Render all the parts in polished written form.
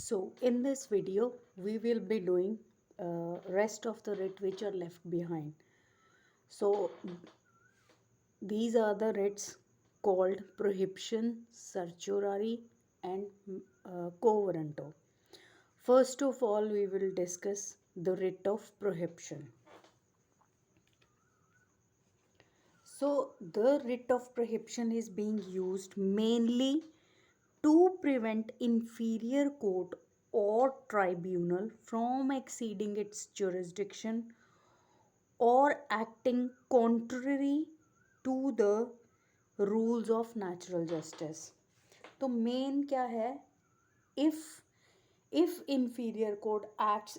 So in this video, we will be doing rest of the writ which are left behind. So these are the writs called prohibition, certiorari, and quo warranto. First of all, we will discuss the writ of prohibition. So the writ of prohibition is being used mainly to prevent inferior court or tribunal from exceeding its jurisdiction or acting contrary to the rules of natural justice. तो main क्या है, if inferior court acts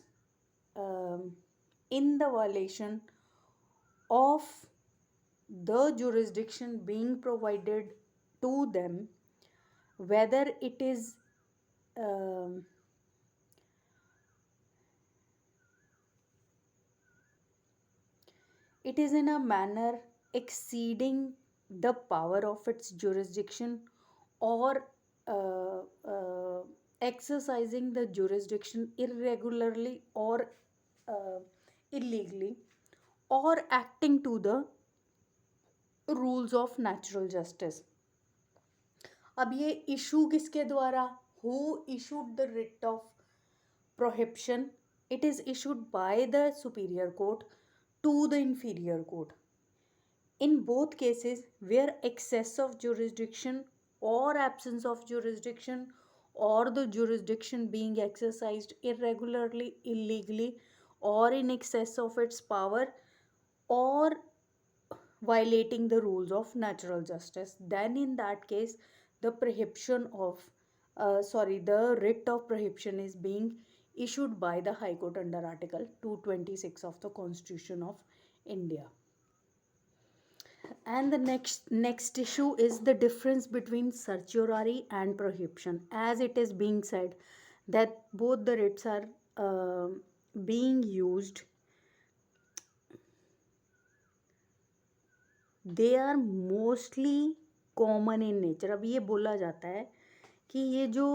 in the violation of the jurisdiction being provided to them, whether um, it is in a manner exceeding the power of its jurisdiction or uh, uh, exercising the jurisdiction irregularly or uh, illegally, or acting to the rules of natural justice. अब ये issue किसके द्वारा, who issued the writ of prohibition? It is issued by the superior court to the inferior court. In both cases where excess of jurisdiction or absence of jurisdiction, or the jurisdiction being exercised irregularly, illegally, or in excess of its power, or violating the rules of natural justice, then in that case the prohibition of the writ of prohibition is being issued by the High Court under Article 226 of the Constitution of India. And the next issue is the difference between certiorari and prohibition. As it is being said that both the writs are being used, they are mostly common in nature. अब ये बोला जाता है कि ये जो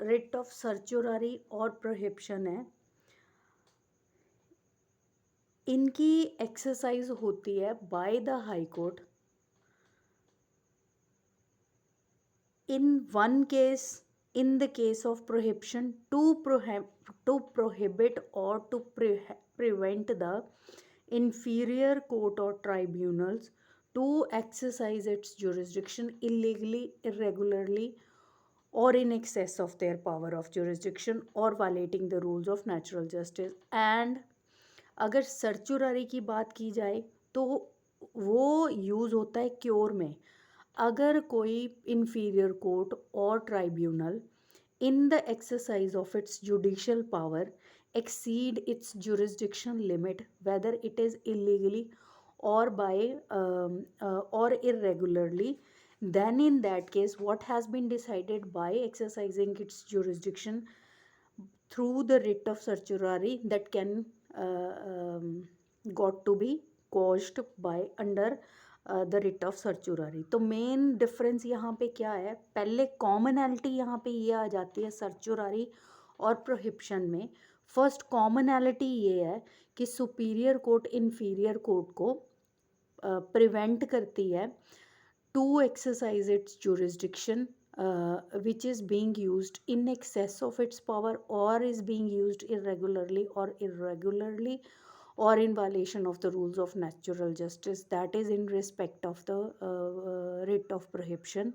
writ of certiorari और prohibition है, इनकी एक्सरसाइज होती है by the high court in one case, in the case of prohibition, to prohibit or to prevent the inferior court or tribunals to exercise its jurisdiction illegally, irregularly, or in excess of their power of jurisdiction, or violating the rules of natural justice. And अगर सर्चुररी की बात की जाए तो वो use होता है cure में, अगर कोई inferior court or tribunal in the exercise of its judicial power exceed its jurisdiction limit, whether it is illegally or or irregularly, then in that case what has been decided by exercising its jurisdiction through the writ of certiorari, that can got to be quashed by under the writ of सर्चुररी. तो main difference यहाँ पे क्या है, पहले commonality यहाँ पे ये आ जाती है सर्चुररी और प्रोहिबिशन में. फर्स्ट कॉमनैलिटी ये है कि सुपीरियर कोर्ट इन्फीरियर कोर्ट को प्रिवेंट करती है to exercise its jurisdiction which is being used in excess of its power, or is being used irregularly or in violation of the rules of natural justice, that is in respect of the writ of prohibition.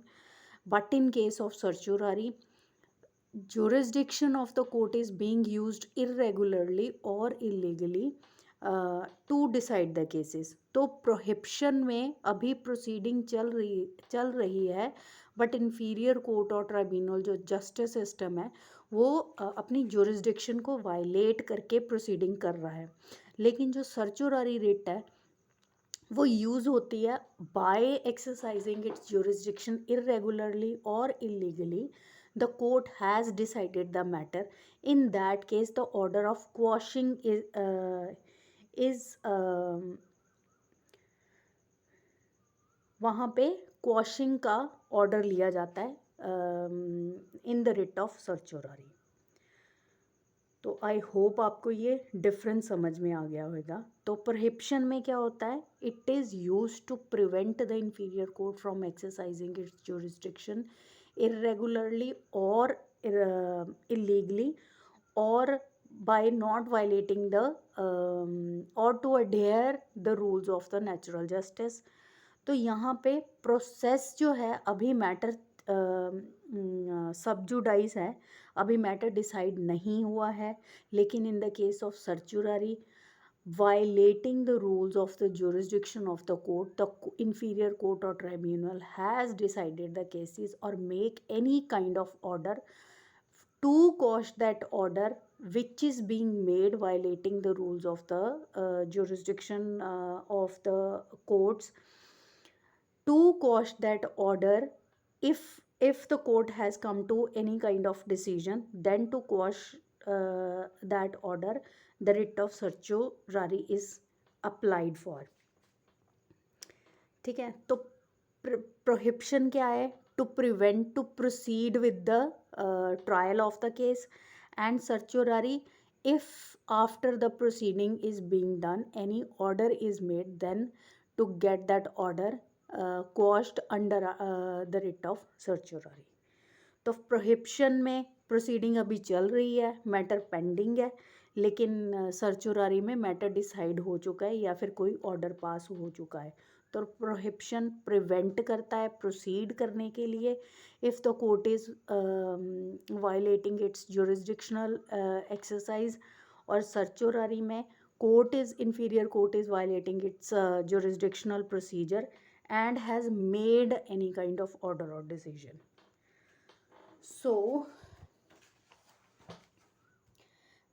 But in case of certiorari, jurisdiction of the court is being used irregularly or illegally to decide the cases. तो prohibition में अभी proceeding चल रही है, but inferior court और tribunal जो justice system है वो अपनी जुरिस्डिक्शन को वायलेट करके प्रोसीडिंग कर रहा है. लेकिन जो सर्चुररी रिट है वो यूज़ होती है by exercising its jurisdiction irregularly और illegally. The court has decided the matter. In that case, the order of quashing is वहाँ पे quashing का order लिया जाता है in the writ of certiorari. तो आई होप आपको ये डिफरेंस समझ में आ गया होगा। तो प्रोहिबिशन में क्या होता है, it is use to prevent the inferior court from exercising its jurisdiction irregularly or illegally, or by not violating the or to adhere the rules of the natural justice। तो यहाँ पे प्रोसेस जो है, अभी मैटर सबजुडाइज है, अभी matter decide नहीं हुआ है, लेकिन in the case of सर्चुररी violating the rules of the jurisdiction of the court, the inferior court or tribunal has decided the cases or make any kind of order to quash that order which is being made violating the rules of the jurisdiction of the courts, to quash that order. If the court has come to any kind of decision, then to quash that order, the writ of certiorari is applied for। ठीक है, तो prohibition क्या है, to prevent to proceed with the trial of the case, and certiorari if after the proceeding is being done any order is made, then to get that order quashed under the writ of certiorari। तो prohibition में proceeding अभी चल रही है, matter pending है, लेकिन सर्चुररी में matter decide हो चुका है या फिर कोई ऑर्डर पास हो चुका है। तो प्रोहिबिशन प्रिवेंट करता है प्रोसीड करने के लिए if the court is violating it's jurisdictional exercise, और सर्चुररी में court is inferior court is violating its jurisdictional procedure and has made any kind of order or decision। So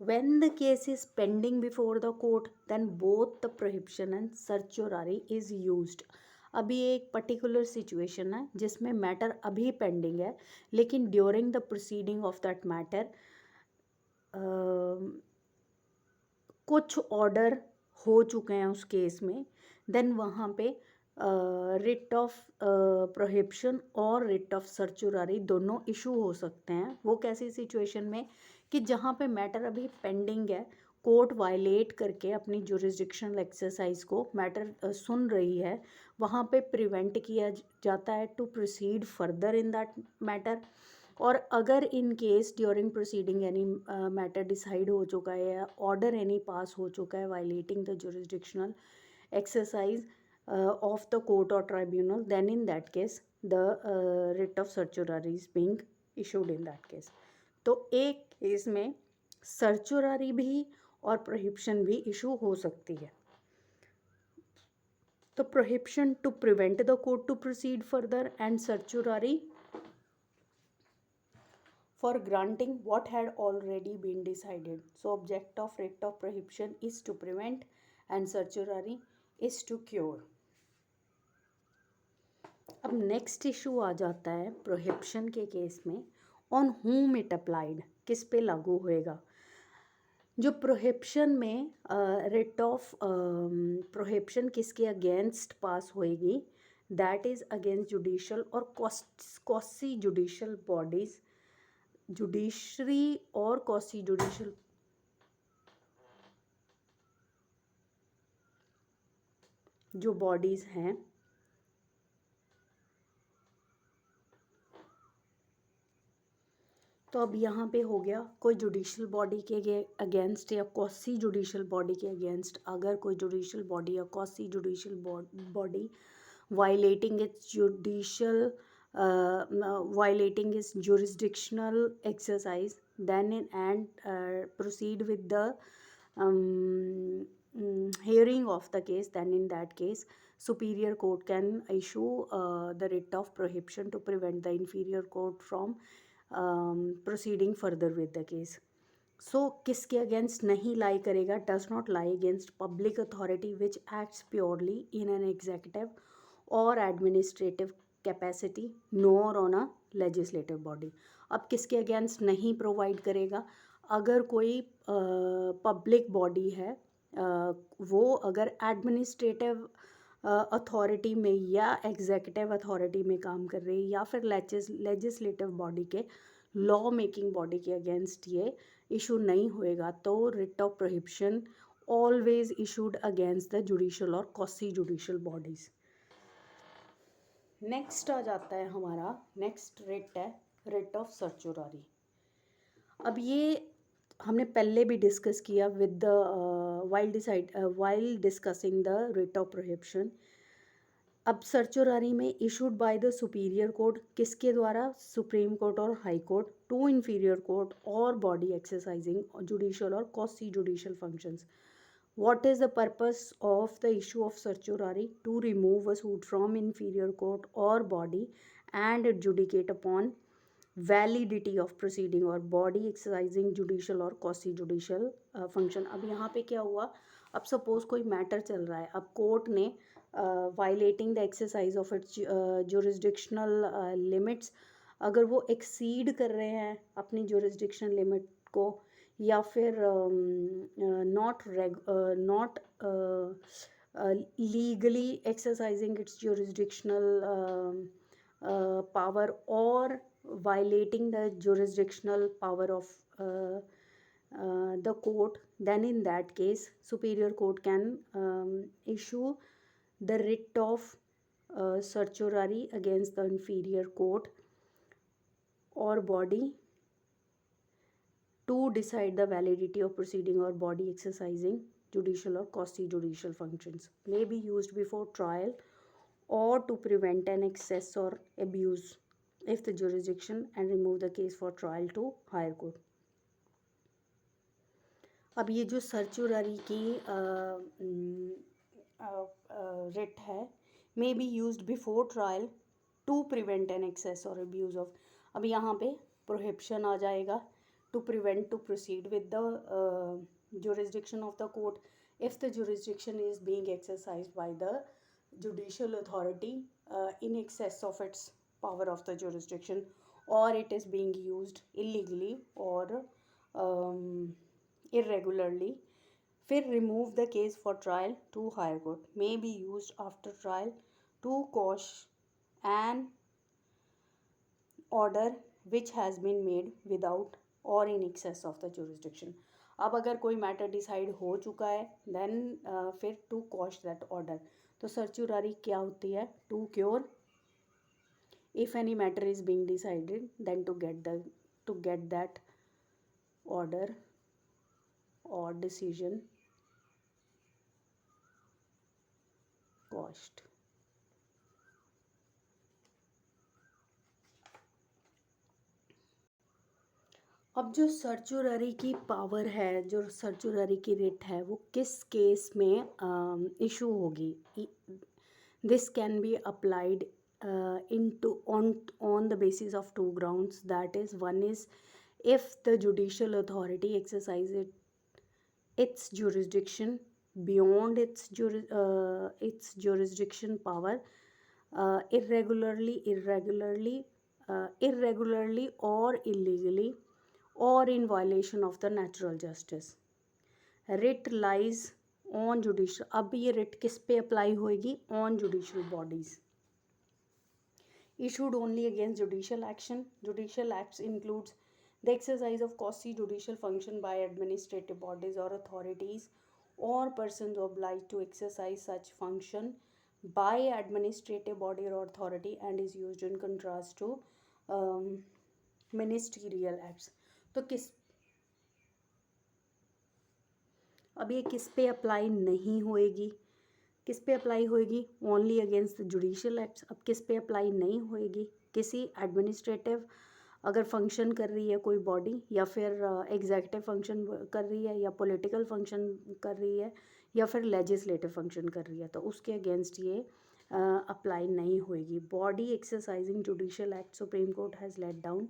when the case is pending before the court, then both the prohibition and certiorari is used। अभी एक particular situation है जिसमें matter अभी pending है, लेकिन during the proceeding of that matter कुछ order हो चुके हैं उस केस में, देन वहाँ पे रिट ऑफ प्रोहिबिशन और रिट ऑफ सर्चुररी दोनों इशू हो सकते हैं। वो कैसी सिचुएशन में कि जहाँ पे मैटर अभी पेंडिंग है, कोर्ट वायलेट करके अपनी जुरिस्डिक्शनल एक्सरसाइज को मैटर सुन रही है, वहाँ पे प्रिवेंट किया जाता है to proceed further in that matter. और अगर in case during proceeding any matter decide हो चुका है या ऑर्डर एनी पास हो चुका है violating the jurisdictional exercise of the court or tribunal, then in that case the writ of certiorari is being issued in that case। तो एक case में सर्चुररी भी और प्रोहिबिशन भी इशू हो सकती है। तो prohibition to prevent the court to proceed further, and certiorari for granting what had already been decided। So object of writ of prohibition is to prevent and certiorari is to cure। अब next issue आ जाता है prohibition के case में, on whom it applied, किस पे लागू होएगा। जो प्रोहिबिशन में रिट ऑफ प्रोहिबिशन किसके अगेंस्ट पास होएगी, दैट इज़ अगेंस्ट जुडिशल और क्वासी जुडिशल बॉडीज। जुडिशरी और क्वासी जुडिशल जो बॉडीज़ हैं, तो अब यहाँ पे हो गया कोई जुडिशल बॉडी के अगेंस्ट या क्वासी जुडिशल बॉडी के अगेंस्ट, अगर कोई जुडिशल बॉडी या quasi judicial body violating it's judicial violating its jurisdictional exercise, then and proceed with the hearing of the case, then in that case superior court can issue the writ of prohibition to prevent the inferior court from proceeding further with the case। So किसके against नहीं lie करेगा, does not lie against public authority which acts purely in an executive और administrative capacity nor on a legislative body. अब किसके against नहीं provide करेगा, अगर कोई पब्लिक बॉडी है वो अगर एडमिनिस्ट्रेटिव अथॉरिटी में या एग्जीक्यूटिव अथॉरिटी में काम कर रही है या फिर लेजिस्लेटिव बॉडी के लॉ मेकिंग बॉडी के अगेंस्ट ये इशू नहीं होएगा तो writ of prohibition always issued against the judicial और क्वासी जुडिशल बॉडीज। नेक्स्ट आ जाता है हमारा, नेक्स्ट रिट है रिट ऑफ सर्चुरारी। अब ये हमने पहले भी डिस्कस किया with the while discussing the writ of prohibition. अब सर्चुरारी में issued by the superior court, किसके द्वारा? सुप्रीम कोर्ट और high court, to inferior court और बॉडी एक्सरसाइजिंग जुडिशल और quasi judicial functions. What is the purpose of the issue of certiorari? To remove a suit from inferior court or body and adjudicate upon validity of proceeding or body exercising judicial or quasi judicial function। अब यहाँ पे क्या हुआ, अब suppose कोई matter चल रहा है, अब कोर्ट ने violating the exercise of its jurisdictional limits, अगर वो एक्सीड कर रहे हैं अपनी जुरिस्डिक्शन लिमिट को, या फिर not legally exercising it's jurisdictional power or violating the jurisdictional power of the court, then in that case superior court can issue the writ of certiorari against the inferior court or body to decide the validity of proceeding or body exercising judicial or quasi judicial functions, may be used before trial or to prevent an excess or abuse if the jurisdiction, and remove the case for trial to higher court। अब ये जो सर्चुररी की writ है, may be used before trial to prevent an excess और abuse of, अब यहाँ पे prohibition आ जाएगा, to prevent to proceed with the jurisdiction of the court if the jurisdiction is being exercised by the judicial authority in excess of its power of the jurisdiction, or it is being used illegally or irregularly। फिर remove the case for trial to higher court, may be used after trial to quash an order which has been made without और in excess of the jurisdiction. अब अगर कोई matter decide हो चुका है then फिर to quash that order. तो सर्चुररी क्या होती है? To cure if any matter is being decided then to get that order और डिसीजन क्वॉश्ड। अब जो सर्चुररी की पावर है, जो सर्चुररी की रिट है, वो किस केस में इशू होगी? This can be applied into on the basis of two grounds, that is, one is if the judicial authority exercises its jurisdiction beyond its jurisdiction power irregularly or illegally or in violation of the natural justice। Writ lies on judicial, अब ये writ किस पे apply होएगी? On judicial bodies. issued only against judicial action। Judicial acts includes the exercise of quasi judicial function by administrative bodies or authorities or persons obliged to exercise such function by administrative body or authority and is used in contrast to ministerial acts। तो किस, अब ये किस पे apply नहीं होएगी? किस पे अप्लाई होएगी? Only against the judicial acts. अब किस पे अप्लाई नहीं होएगी? किसी एडमिनिस्ट्रेटिव अगर फंक्शन कर रही है कोई बॉडी, या फिर एग्जीक्यूटिव फंक्शन कर रही है, या पॉलिटिकल फंक्शन कर रही है, या फिर लेजिस्लेटिव फंक्शन कर रही है, तो उसके अगेंस्ट ये अप्लाई नहीं होएगी। Body exercising judicial act, Supreme Court has laid down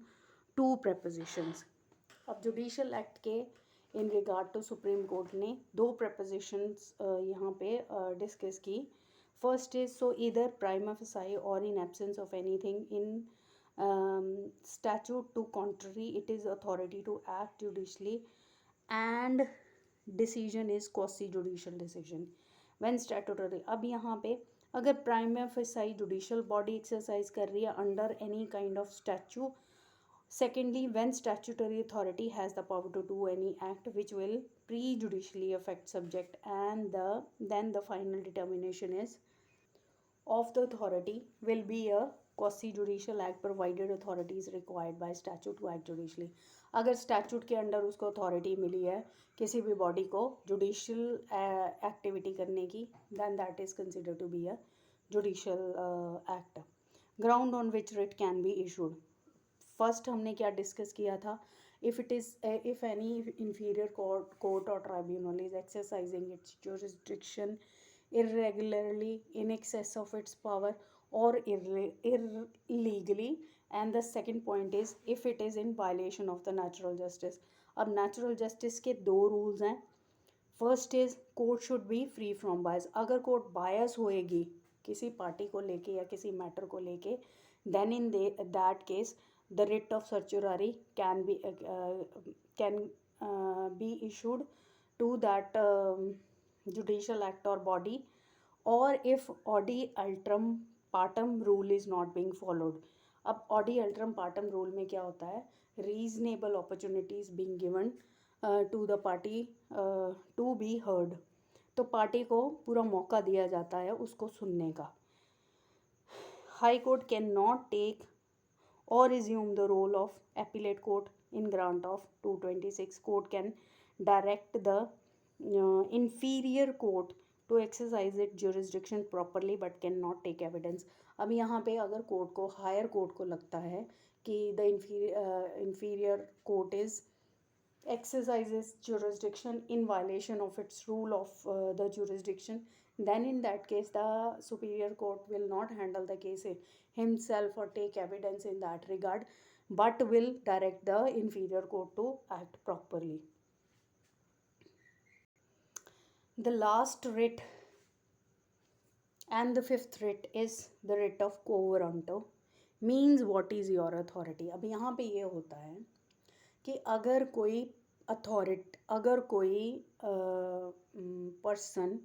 two propositions. अब जुडिशियल एक्ट के in regard to Supreme Court ने दो प्रपोजिशंस यहाँ पे डिस्कस की। फर्स्ट इज, सो इधर प्राइमा फेसाई और in absence of anything in statute to contrary it is authority to act judicially and decision is quasi judicial decision when statutory। अब यहाँ पे अगर prima facie judicial body exercise कर रही है under any kind of statute Secondly, when statutory authority has the power to do any act which will prejudicially affect subject, and then the final determination is of the authority will be a quasi judicial act provided authority is required by statute to act judicially. अगर statute के under उसको authority मिली है किसी भी body को judicial activity करने की, then that is considered to be a judicial act. Ground on which writ can be issued. First हमने क्या डिस्कस किया था, if it is if any inferior court or tribunal is exercising its jurisdiction irregularly, in excess of its power, or illegally, and the second point is if it is in violation of the natural justice. अब natural justice के दो rules हैं. First is court should be free from bias. अगर court बायस होएगी किसी party को लेके या किसी मैटर को लेके, then in that case the writ of certiorari can be issued to that judicial act or body, or if audi alteram partem rule is not being followed. अब ऑडी अल्ट्रम पार्टम रूल में क्या होता है, reasonable opportunities being given to the party to be heard. तो party को पूरा मौका दिया जाता है उसको सुनने का. High court can not take or assume the role of appellate court in grant of 226. Court can direct the inferior court to exercise its jurisdiction properly but cannot take evidence. अब यहाँ पे अगर कोर्ट को higher court को लगता है कि the inferior court is exercises jurisdiction in violation of its rule of the jurisdiction, then in that case the superior court will not handle the case himself or take evidence in that regard, but will direct the inferior court to act properly. The last writ and the fifth writ is the writ of quo warranto. means what is your authority. अब यहाँ पे ये होता है कि अगर कोई person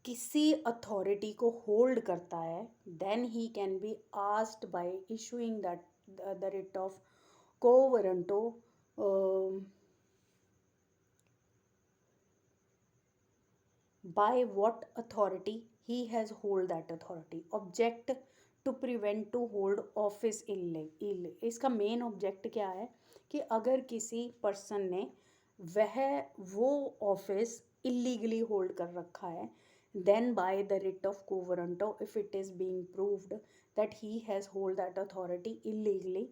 किसी अथॉरिटी को होल्ड करता है, then he can be asked by issuing that the writ of quo warranto by what authority he has hold that authority. Object to prevent to hold office illegal. इसका main object क्या है कि अगर किसी person ने वो office illegally hold कर रखा है, then by the writ of quo warranto, if it is being proved that he has hold that authority illegally,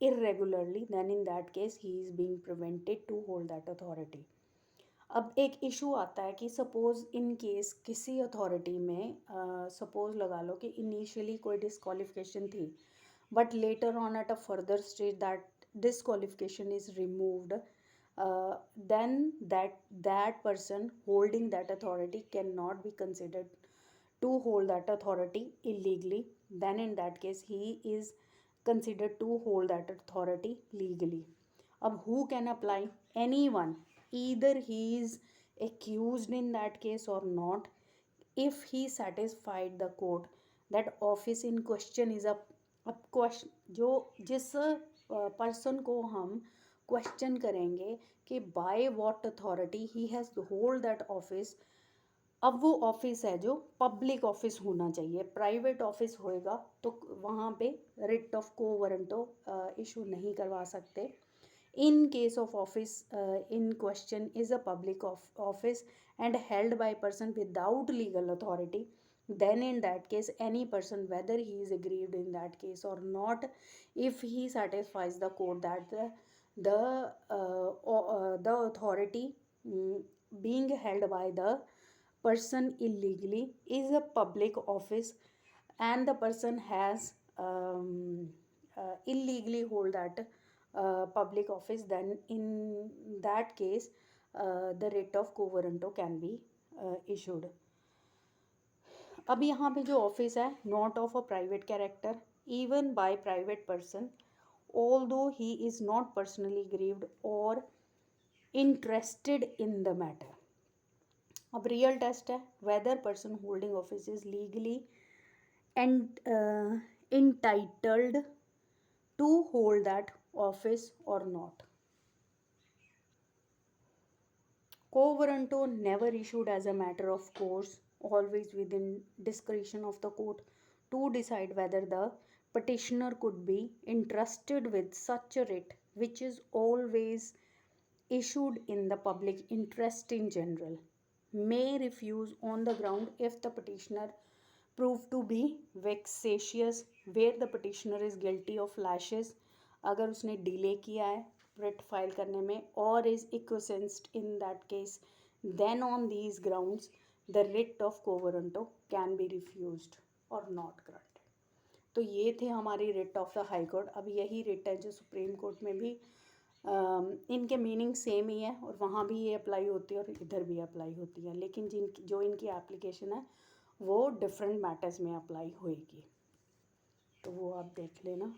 irregularly, then in that case he is being prevented to hold that authority. अब एक issue आता है कि suppose in case किसी authority में suppose लगा लो कि initially कोई डिस्क्वालिफिकेशन थी, but later on at a further stage that disqualification is removed, then that person holding that authority cannot be considered to hold that authority illegally. Then in that case he is considered to hold that authority legally. अब who can apply? Anyone, either he is accused in that case or not, if he satisfied the court that office in question is a question. जो जिस person को हम question करेंगे कि by what authority he has hold that office, अब वो office है जो पब्लिक ऑफिस होना चाहिए. प्राइवेट ऑफिस होएगा तो वहाँ पे writ of quo warranto issue नहीं करवा सकते. In case of office in question is a public office and held by person without legal authority, then in that case any person, whether he is aggrieved in that case or not, if he satisfies the court that the authority being held by the person illegally is a public office, and the person has illegally hold that public office, then in that case the writ of quo warranto can be issued. अब यहाँ पे जो office है, not of a private character, even by private person, although he is not personally grieved or interested in the matter. अब real test है, whether person holding office is legally and entitled to hold that office or not. Quo warranto never issued as a matter of course, always within discretion of the court to decide whether the petitioner could be entrusted with such a writ, which is always issued in the public interest in general, may refuse on the ground if the petitioner proved to be vexatious, where the petitioner is guilty of lashes, अगर उसने delay किया है writ file करने में और is acquiesced in that case, then on these grounds the writ of quo warranto can be refused और not granted. तो ये थे हमारी writ of the high court. अब यही रिट है जो सुप्रीम कोर्ट में भी इनके मीनिंग सेम ही है और वहाँ भी ये अप्लाई होती है और इधर भी अप्लाई होती है, लेकिन जो इनकी एप्लीकेशन है वो डिफरेंट मैटर्स में अप्लाई होएगी. तो वो आप देख लेना.